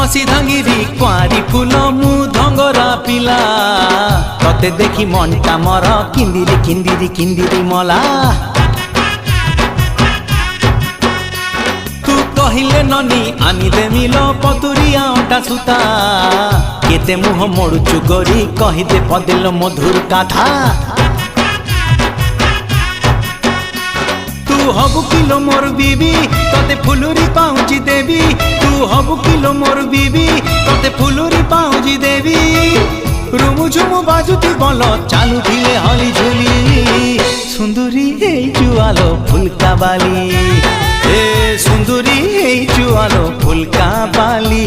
कसी धांगिरी कुआरी फूल मु धंगरा पिला तते देखी मनटा मर किंदिरी किंदिरी किंदिरी मला तू कहिले ननी आनी देमिल पतुरिया अटा सुता केते मुह मोड़ुचु गोरी कहिदे पदिल मधुर कथा तू हबु किलो मोर बीबी तते फुलुरी पाउची देवी तू हबु किलो मोर बीबी तते फुलुरी पाउची देवी रुमु झुमु बाजुती बोल चालू धिले हली झुली सुंदरी हे जुआलो फुलका बाली ए सुंदरी हे जुआलो फुलका बाली।